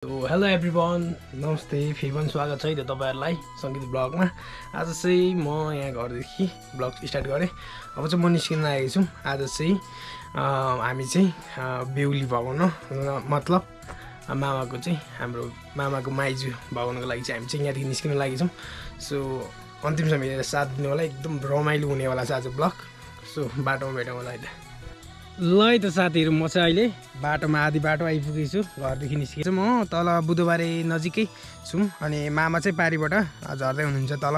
Hello everyone, नमस्ते। फेरि पनि स्वागत छ तपाईहरुलाई संगीत ब्लगमा। आज चाहिँ म यहाँ घरदेखि ब्लग स्टार्ट गरेँ। अब चाहिँ म निस्किन लागेको छु। आज चाहिँ हामी चाहिँ बेहुली भगाउन, मतलब मामाको चाहिँ हाम्रो मामाको माइजू भगाउनको लागि चाहिँ हामी चाहिँ यहाँदेखि निस्किन लागेछौँ। सो अन्तिम समय हेरेर साथ दिनु होला। एकदम रमाइलो हुनेवाला छ आज ब्लग। सो बाटोमा भेटौँ होला है त। ल है त साथीहरू, म चाहिँ अहिले बाटोमा आधी बाटो आइपुगेछु। घरदेखि निस्केछु। म तल बुधबारे नजिकै छु अनि मामा चाहिँ पारिबाट झर्दै हुनुहुन्छ। तल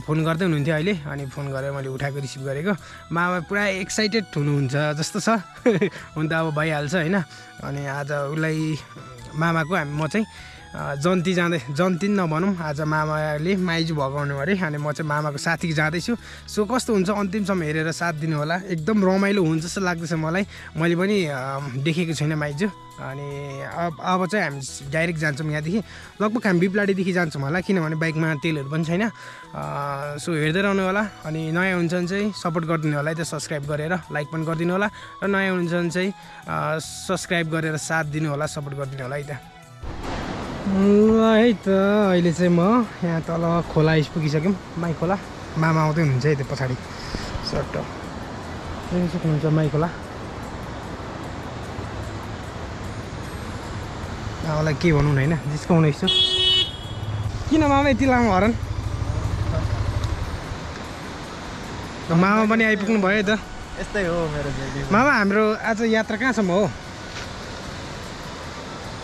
फोन गर्दै हुनुहुन्थ्यो अहिले, अनि फोन गरेर मैले उठाएको, रिसिभ गरेको। मामा पुरा एक्साइटेड हुनुहुन्छ जस्तो छ। हुन त अब भइहाल्छ होइन। अनि आज उसलाई मामाको म चाहिँ जन्ती जन्ती नभनौँ, आज मामाले माइजू भगाउनु अरे। अनि म चाहिँ मामाको साथी जाँदैछु। सो कस्तो हुन्छ अन्तिमसम्म हेरेर साथ दिनु होला। एकदम रमाइलो हुन्छ जस्तो लाग्दैछ मलाई। मैले पनि देखेको छैन माइजू। अनि अब चाहिँ हामी डाइरेक्ट जान्छौँ यहाँदेखि। लगभग हामी बिप्लाडीदेखि जान्छौँ होला, किनभने बाइकमा तेलहरू पनि छैन। सो हेर्दै रहनु होला। अनि नयाँ हुन्छ भने चाहिँ सपोर्ट गरिदिनु होला है त, सब्सक्राइब गरेर लाइक पनि गरिदिनु होला। र नयाँ हुन्छ भने चाहिँ सब्सक्राइब गरेर साथ दिनु होला, सपोर्ट गरिदिनु होला है त। ल है त, अहिले चाहिँ म यहाँ तल खोला आइपुगिसक्यौँ, माई खोला। मामा आउँदै हुनुहुन्छ है त्यो पछाडि सर्ट सक्नुहुन्छ माई खोला। मामालाई के भनौँ होइन, जिस्काउनु यसो। किन मामा यति लामो हरन? मामा पनि आइपुग्नु भयो त। यस्तै हो मेरो मामा। हाम्रो आज यात्रा कहाँसम्म हो?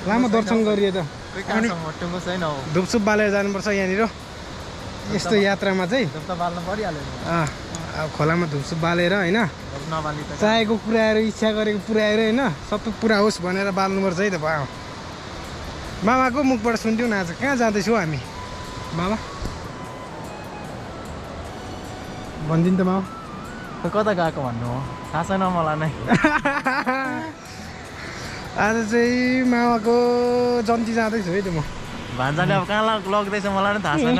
लामो दर्शन गरियो त। धुपसुप बालेर जानुपर्छ यहाँनिर। यस्तो यात्रामा चाहिँ अब खोलामा धुपसुप बालेर होइन, चाहेको पुऱ्याएर, इच्छा गरेको पुऱ्याएर होइन, सबै पुरा होस् भनेर बाल्नुपर्छ है त। भयो मामाको मुखबाट सुन्थ्यौँ न। आज कहाँ जाँदैछौँ हामी मामा? भनिदिनु त मामा। कता गएको भन्नु हो, थाहा छैन मलाई नै। आज चाहिँ मामाको जन्ती जाँदैछु है त म। भान्जाले अब कहाँ लग्दैछ मलाई नै थाहा छैन।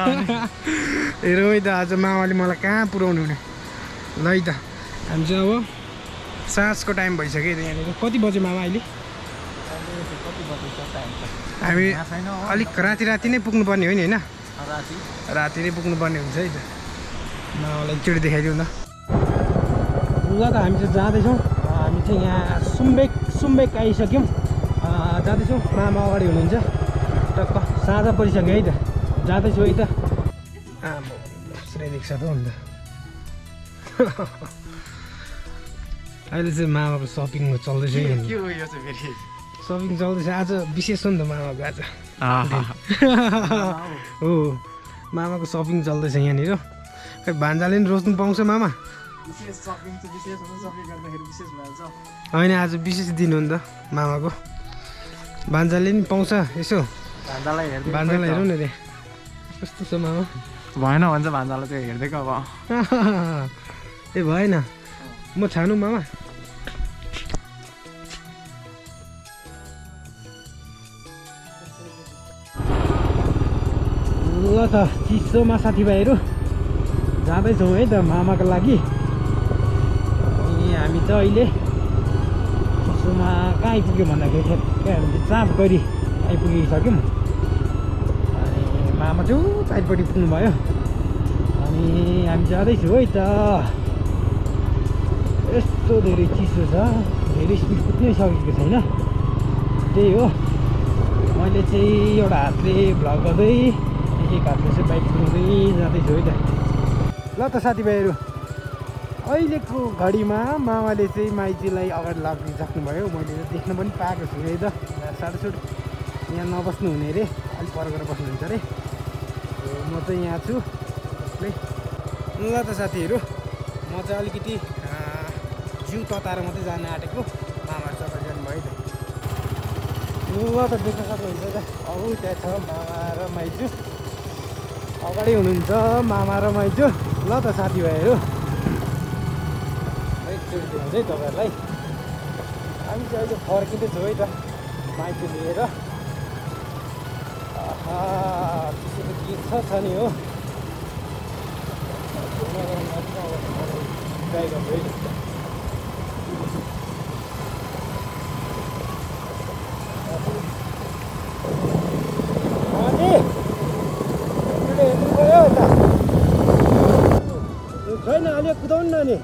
हेरौँ है त आज मामाले मलाई कहाँ पुऱ्याउनु हुने। ल है त, हामी चाहिँ अब साँझको टाइम भइसक्यो यहाँनिर। कति बज्यो मामा अहिले? हामी अलिक राति नै पुग्नुपर्ने हो नि होइन? राति नै पुग्नुपर्ने हुन्छ है त। मामालाई एकचोटि देखाइदिउँ न। ल त हामी चाहिँ जाँदैछौँ। हामी चाहिँ यहाँ सुम्बेक आइसक्यौँ। जाँदैछौँ, मामा अगाडि हुनुहुन्छ। टक्क साँझ परिसक्यो है त। जाँदैछु है त। देख्छ त अन्त। अहिले चाहिँ मामाको सपिङ चल्दैछ। सपिङ चल्दैछ आज, विशेष हो नि त मामाको आज। हो, मामाको सपिङ चल्दैछ यहाँनिर। खै भान्जाले नि रोज्नु पाउँछ मामा? होइन, आज विशेष दिन हो नि त मामाको। भान्जाले नि पाउँछ यसो। भान्जालाई हेरौँ न रे, कस्तो छ मामा? भएन भन्छ भान्जालाई चाहिँ हेरिदिएको अब। ए भएन, म छानु मामा। ल त चिसोमा साथीभाइहरू जाँदैछौँ है त मामाको लागि। अनि हामी चाहिँ अहिले चिसोमा कहाँ आइपुग्यौँ भन्दाखेरि हामी चाँप गरी आइपुगिसक्यौँ। अनि मामा चाहिँ साइडपट्टि पुग्नुभयो। अनि हामी जाँदैछु है त। यस्तो धेरै चिसो छ, धेरै स्पिड कुद्नै सकेको छैन। त्यही हो, मैले चाहिँ एउटा हातले भ्लग गर्दै, एक हातले चाहिँ बाइक कुदाउँदै जाँदैछु है त। ल त साथीभाइहरू, अहिलेको घडीमा मामाले चाहिँ माइजूलाई अगाडि लगिसक्नुभयो। मैले देख्न पनि पाएको छु है त। साटोसुट यहाँ नबस्नु हुने अरे, अलिक पर गएर बस्नुहुन्छ अरे। म चाहिँ यहाँ छु। ल त साथीहरू, म चाहिँ अलिकति जिउ तताएर मात्रै जान आँटेको। मामाहरू सबै जानुभयो है त। ल त देख्न सक्नुहुन्छ त। औ त्यहाँ छ मामा र माइजू, अगाडि हुनुहुन्छ मामा र माइजू। ल त साथीभाइहरू, एकचोटि देखाउँछ है तपाईँहरूलाई। हामी चाहिँ अहिले फर्किँदैछौँ है त माइजू लिएर। चिसो त के छ नि हो। ट्राई गर्छु है त। छैन अलि कुदाउनु न नि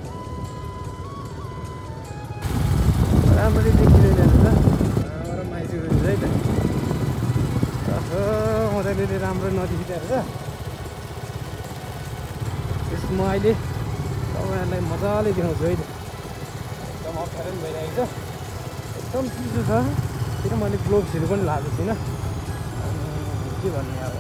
राम्ररी देखिँदैन र माइजू हुन्छ है त मजाले राम्रो नदेखिँदो रहेछ त्यसमा अहिले तपाईँहरूलाई मजाले देखाउँछु है त एकदम अप्ठ्यारो पनि भइरहेको छ एकदम चिसो छ फेरि मैले ग्लोभ्सहरू पनि लगाएको छुइनँ के भन्ने अब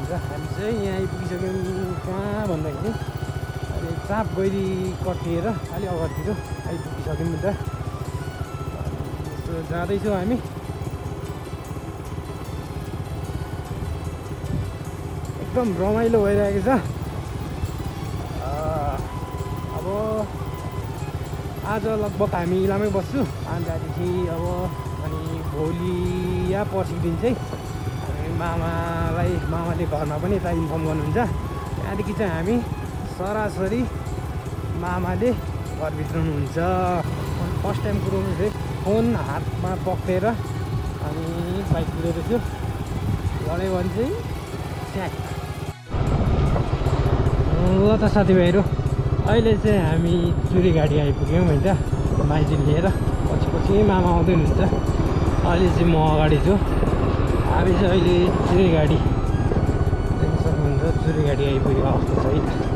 हामी चाहिँ यहाँ आइपुगिसक्यौँ कहाँ भन्दाखेरि अहिले चाप गैरी कटिएर अलि अगाडितिर आइपुगिसक्यौँ नि त जाँदैछौँ हामी एकदम रमाइलो भइरहेको छ अब आज लगभग हामी इलामै बस्छु अनि त्यहाँदेखि अब अनि भोलि या पर्सिको दिन चाहिँ मामाले घरमा पनि यता इन्फर्म गर्नुहुन्छ त्यहाँदेखि चाहिँ हामी सरासरी मामाले घरभित्र हुनुहुन्छ फर्स्ट टाइम कुदाउनु चाहिँ फोन हातमा पक्रेर अनि बाइक कुदेको छु गऱ्यो भने चाहिँ स्याक ल त साथीभाइहरू अहिले चाहिँ हामी चुरी गाडी आइपुग्यौँ होइन माइजी लिएर पछि मामा आउँदै हुनुहुन्छ अहिले चाहिँ म अगाडि छु हामी चाहिँ अहिले चुरी गाडी देख्न सक्नुहुन्छ चुरी गाडी आइपुगेको अवस्था छ है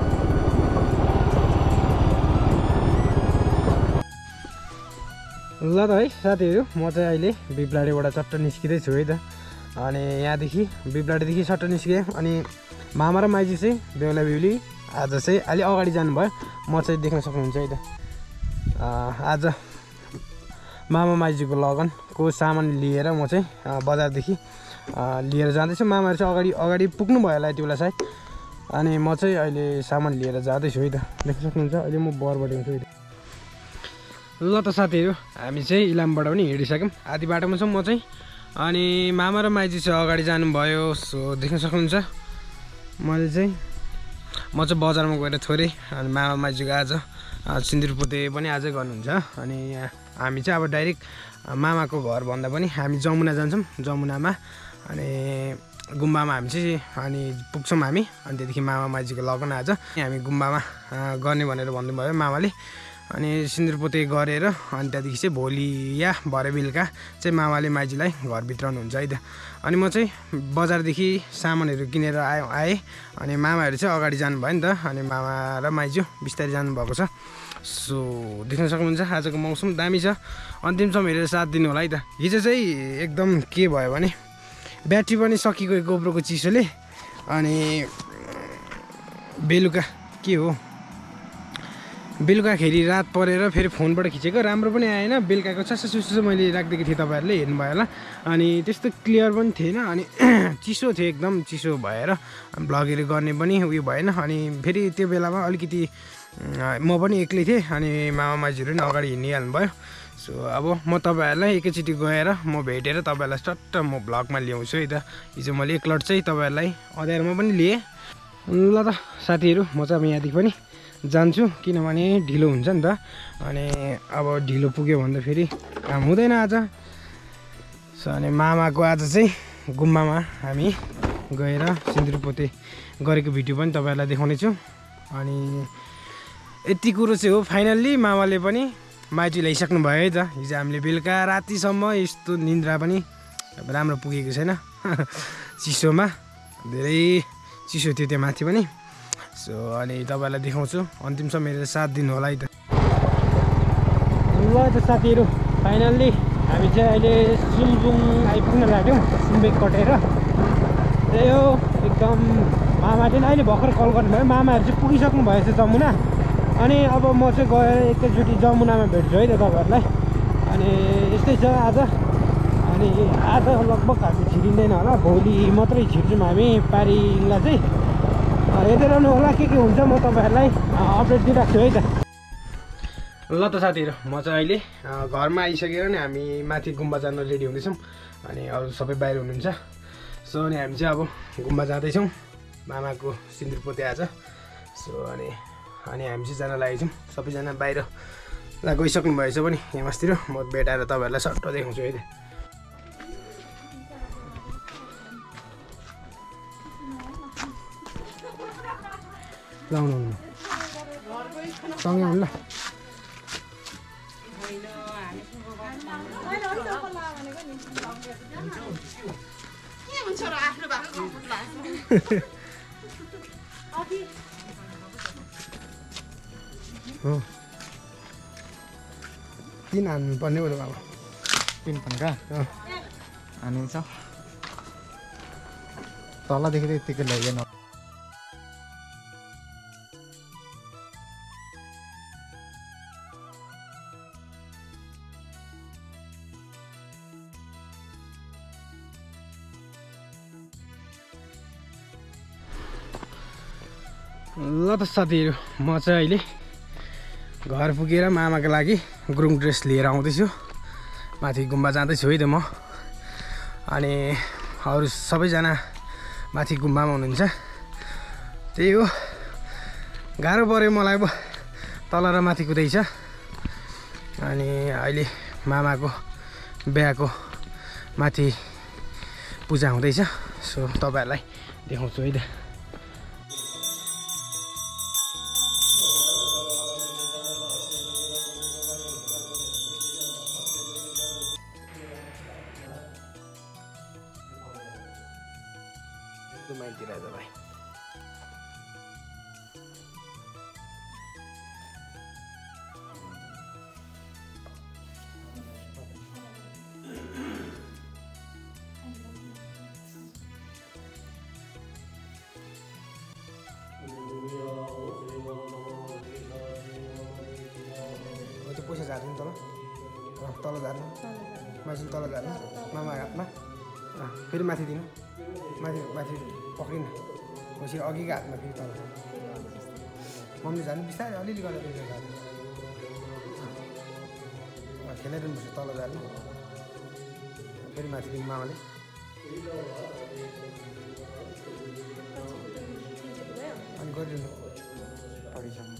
ल त है साथीहरू म चाहिँ अहिले बिपलाडीबाट चट्ट निस्किँदैछु है त अनि यहाँदेखि बिपलाडीदेखि चट्ट निस्केँ अनि मामा र माइजी चाहिँ बेहुला बेहुली आज चाहिँ अलि अगाडि जानुभयो म चाहिँ देख्न सक्नुहुन्छ है त आज मामा माइजीको लगनको सामान लिएर म चाहिँ बजारदेखि लिएर जाँदैछु मामाहरू चाहिँ अगाडि पुग्नु भयो होला यति बेला सायद अनि म चाहिँ अहिले सामान लिएर जाँदैछु है त देख्न सक्नुहुन्छ अहिले म बरबाट हुन्छु है त ल त साथीहरू हामी चाहिँ इलामबाट पनि हिँडिसक्यौँ आधी बाटोमा छौँ म चाहिँ अनि मामा र माइजी चाहिँ अगाडि जानुभयो सो देख्न सक्नुहुन्छ म चाहिँ बजारमा गएर थोरै अनि मामा माइजीको आज सिन्दुर पोते पनि आजै गर्नुहुन्छ अनि हामी चाहिँ अब डाइरेक्ट मामाको घर भन्दा पनि हामी जमुना जान्छौँ जमुनामा अनि गुम्बामा हामी चाहिँ अनि पुग्छौँ हामी अनि त्यहाँदेखि मामा माइजीको लगन आज हामी गुम्बामा गर्ने भनेर भन्नुभयो मामाले अनि सिन्दुर पोते गरेर अनि त्यहाँदेखि चाहिँ भोलि या भरे बेलुका चाहिँ मामाले माइजीलाई घरभित्र आउनुहुन्छ है त अनि म चाहिँ बजारदेखि सामानहरू किनेर आएँ अनि मामाहरू चाहिँ अगाडि जानुभयो नि त अनि मामा र माइजू बिस्तारै जानुभएको छ सो देख्न सक्नुहुन्छ आजको मौसम दामी छ अन्तिमसम्म हेरेर साथ दिनु होला है त हिजो चाहिँ एकदम के भयो भने ब्याट्री पनि सकिएको गोप्रोको चिसोले अनि बेलुका के हो बेलुकाखेरि रात परेर फेरि फोनबाट खिचेको राम्रो पनि आएन बेलुकाको सुसु मैले राखिदिएको थिएँ तपाईँहरूले हेर्नुभयो होला अनि त्यस्तो क्लियर पनि थिएन अनि चिसो थियो एकदम चिसो भएर भ्लगहरू गर्ने पनि उयो भएन अनि फेरि त्यो बेलामा अलिकति म पनि एक्लै थिएँ अनि मामा माइजीहरू पनि अगाडि हिँडिहाल्नु भयो सो अब म तपाईँहरूलाई एकैचोटि गएर म भेटेर तपाईँहरूलाई चट्ट म भ्लगमा ल्याउँछु है त हिजो मैले एकलट चाहिँ तपाईँहरूलाई अँध्यारोमा पनि लिएँ ल त साथीहरू म चाहिँ अब यहाँदेखि पनि जान्छु किनभने ढिलो हुन्छ नि त अनि अब ढिलो पुग्यो भन्दा फेरि काम हुँदैन आज सो अनि मामाको आज चाहिँ गुम्बामा हामी गएर सिन्दुर पोते गरेको भिडियो पनि तपाईँहरूलाई देखाउने छु अनि यति कुरो चाहिँ हो फाइनल्ली मामाले पनि माइती ल्याइसक्नु भयो है त हिजो हामीले बेलुका रातिसम्म यस्तो निन्द्रा पनि राम्रो पुगेको छैन चिसोमा धेरै चिसो थियो त्यो माथि पनि सो अनि तपाईँहरूलाई देखाउँछु अन्तिमसम्म मेरो साथ दिनु होला है त ल त साथीहरू फाइनल्ली हामी चाहिँ अहिले सुलबुङ आइपुग्न लाग्यौँ सुम्बेक कटेर त्यही हो एकदम मामाले पनि अहिले भर्खर कल गर्नुभयो मामाहरू चाहिँ पुगिसक्नु भएछ जमुना अनि अब म चाहिँ गएर एकैचोटि जमुनामा भेट्छु है त तपाईँहरूलाई अनि यस्तै छ आज अनि आज लगभग हामी छिरिँदैन होला भोलि मात्रै छिर्छौँ हामी पारिङला चाहिँ हेर्दै रहनु होला के हुन्छ म तपाईँहरूलाई अपडेट दिइराख्छु है त ल त साथीहरू म चाहिँ अहिले घरमा आइसकेर नि हामी माथि गुम्बा जान रेडी हुँदैछौँ अनि अरू सबै बाहिर हुनुहुन्छ सो अनि हामी चाहिँ अब गुम्बा जाँदैछौँ मामाको सिन्दुर पोते आज सो अनि हामी चाहिँ जान लागेछौँ सबैजना बाहिर ल गइसक्नु भएछ पनि हिमासतिर म भेटाएर तपाईँहरूलाई सट्ट देखाउँछु है त लाउनु सँगै आउनु ल हो किन हान्नुपर्ने हो त बाबा पिन फन्का हानिन्छ तलदेखि त यत्तिकै लैजान ल त साथीहरू म चाहिँ अहिले घर पुगेर मामाको लागि गुरुङ ड्रेस लिएर आउँदैछु माथि गुम्बा जाँदैछु है त म अनि अरू सबैजना माथि गुम्बामा हुनुहुन्छ त्यही हो गाह्रो पऱ्यो मलाई अब तल र माथि कुदैछ अनि अहिले मामाको बिहाको माथि पूजा हुँदैछ सो तपाईँहरूलाई देखाउँछु है त माइतिर भाइ त्यो पैसा झार्नु तल तल झार्नु माथि तल झार्नु मामा हातमा फेरि माथि दिनु माथि माथि पक्रिनु पछि अघिको हातमा फेरि तल मम्मी झार्नु बिस्तारै अलिअलि गरेर झार्नु खेलाइरहनुपर्छ तल झार्नु फेरि माथि दिनु मामाले अनि गरिदिनु अघिसम्म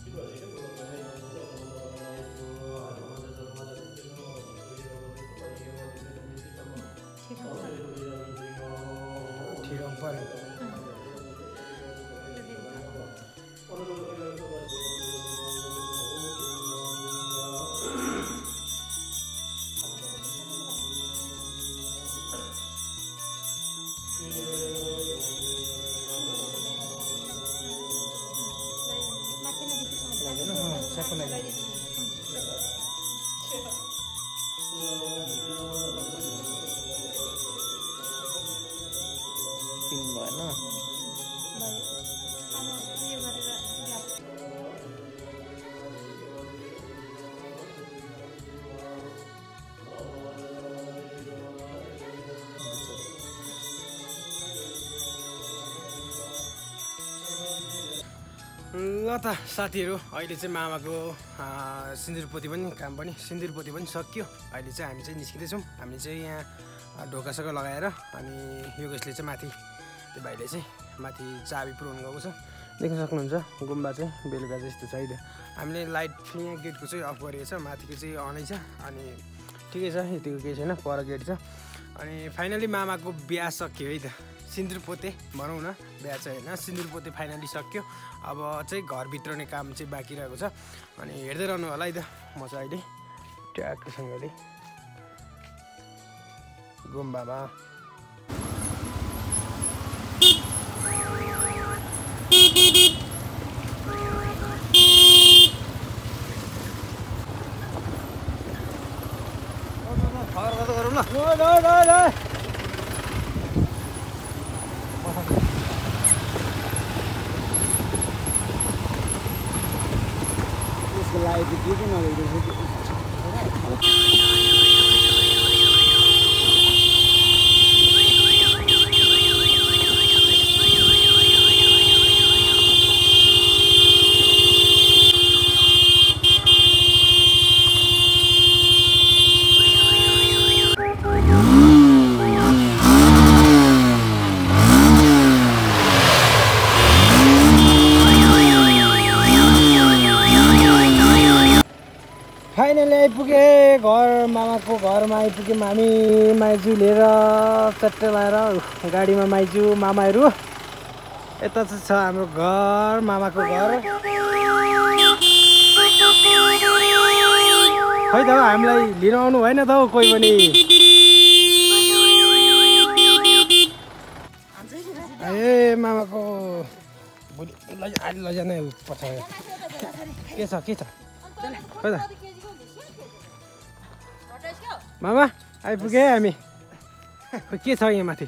पऱ्यो ल त साथीहरू अहिले चाहिँ मामाको सिन्दुरपोती पनि काम पनि सिन्दुरपोती पनि सक्यो अहिले चाहिँ हामी चाहिँ निस्किँदैछौँ हामी चाहिँ यहाँ ढोकासोका लगाएर अनि योगेशले चाहिँ माथि त्यो भाइले चाहिँ माथि चाबी पुऱ्याउनु गएको छ देख्न सक्नुहुन्छ गुम्बा चाहिँ बेलुका चाहिँ यस्तो छ है त हामीले लाइट यहाँ गेटको चाहिँ अफ गरेको छ माथिको चाहिँ अनै छ अनि ठिकै छ यतिको केही छैन पर गेट छ अनि फाइनली मामाको बिहा सक्यो है त सिन्दुर पोते भनौँ न बिहा चाहिँ होइन सिन्दुर पोते फाइनली सक्यो अब चाहिँ घरभित्र नै काम चाहिँ बाँकी रहेको छ अनि हेर्दै रहनु होला है त म चाहिँ अहिले ट्याक्कसँगले गुम्बामा लाइट के नगइरहेको मामाको घरमा आइपुग्यौँ हामी माइजू लिएर चट्टे लाएर गाडीमा माइजू मामाहरू यता चाहिँ छ हाम्रो घर मामाको घर खै त हामीलाई लिन आउनु भएन त हौ कोही पनि ए मामाको भोलि अहिले लैजाने पछाडि के छ खै त मामा आइपुगे हामी के छ यहाँ माथि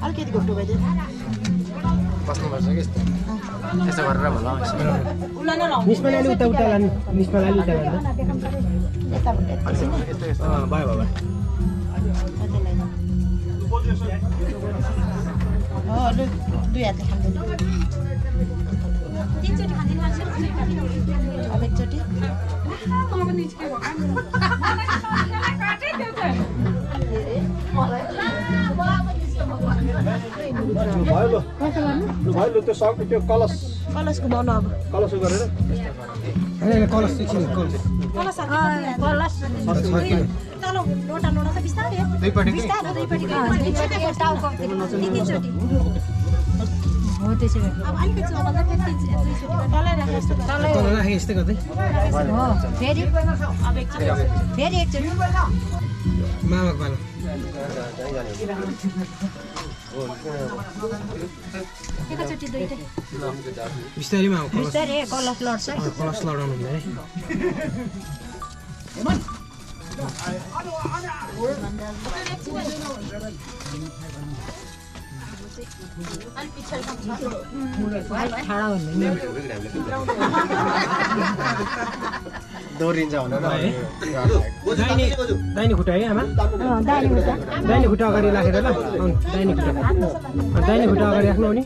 अलिकति घुट्नु भइदियो बस्नुपर्छ कि यस्तो यसो गरेर भला निस्मा अलि उता उता लानु निस्मा अलि उता लानु भयो भयो दुई हातले खाँदैन अब एकचोटि कलस घुमाउनु अब कलस गरेर कलस एकछिन कलस तल लोटा लोटा चाहिँ बिस्तारै हो त्यसै गरी अब अलिकति तल राखेँ यस्तै गर्दै हो फेरि एकचोटि मामाको पालो एकैचोटि दुईटै बिस्तारै मामा बिस्तारै कलस लड्छ कलस लडाउनु हुँदैन दोहोरिन्छ भनेर दाहिने खुट्टा है आमा दाहिने खुट्टा अगाडि राखेर ल दाहिने खुट्टा अगाडि राख्नु नि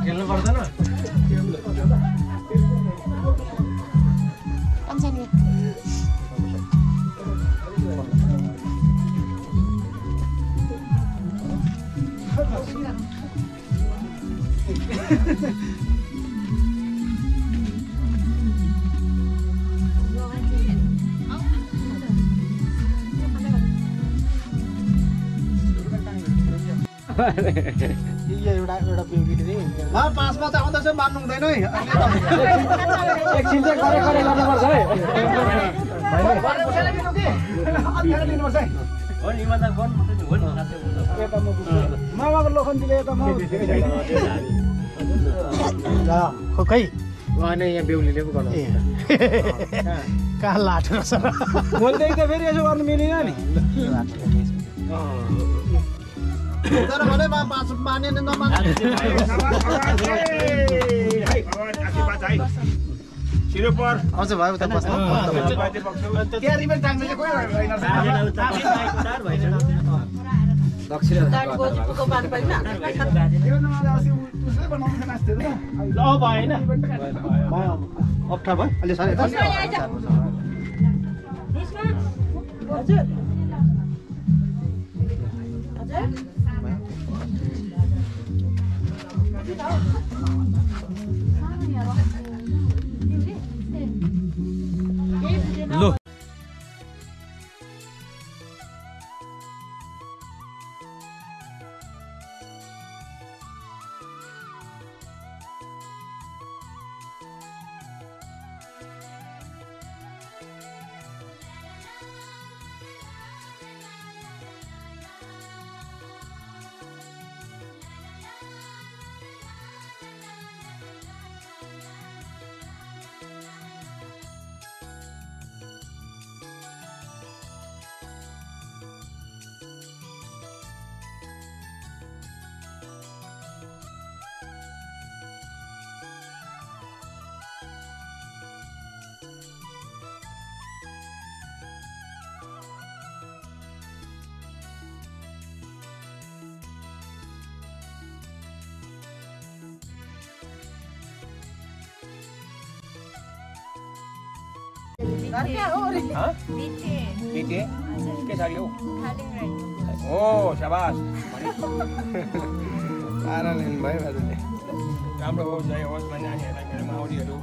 खेल्नु पर्दैन एउटा पाँचमा त आउँदैछ मान्नु हुँदैन है एकछिन चाहिँ करे करे गर्नुपर्छ है मामाको लोखन दिले यता खै उहाँले यहाँ बेहुलीले पो गर्नु कहाँ लाटो रहेछ बोल्दै त फेरि यसो गर्नु मिलेन नि तर भने पाँच मानेन नमाने आउँछ भयो उता बस्नु अप्ठा भयो अहिले साह्रै लो बिटे के साडी हो ओ शाबास पारा लिनु भयो बाजुले राम्रो होस् जय होस् भन्ने नानीहरूलाई मेरो माउरीहरू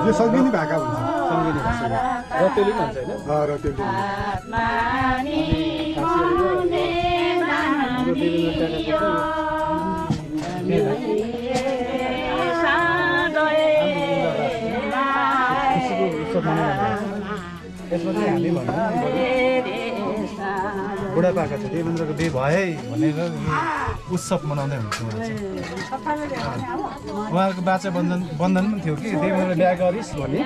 यो सङ्गिनी भाका हुन्छ सङ्गिनी भाषा रतेली भन्छ हैन रतेली यसमा चाहिँ हामी भन्दा बुढापाका छ देवेन्द्रको बिहे भयो भनेर उत्सव मनाउँदै हुन्थ्यो उहाँहरूको बाचा बन्धन पनि थियो कि देवेन्द्र बिहा गरिस् भने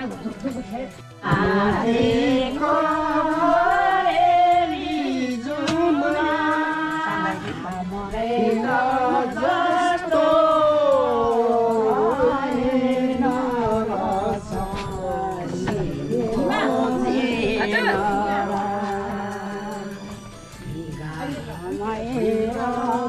Mày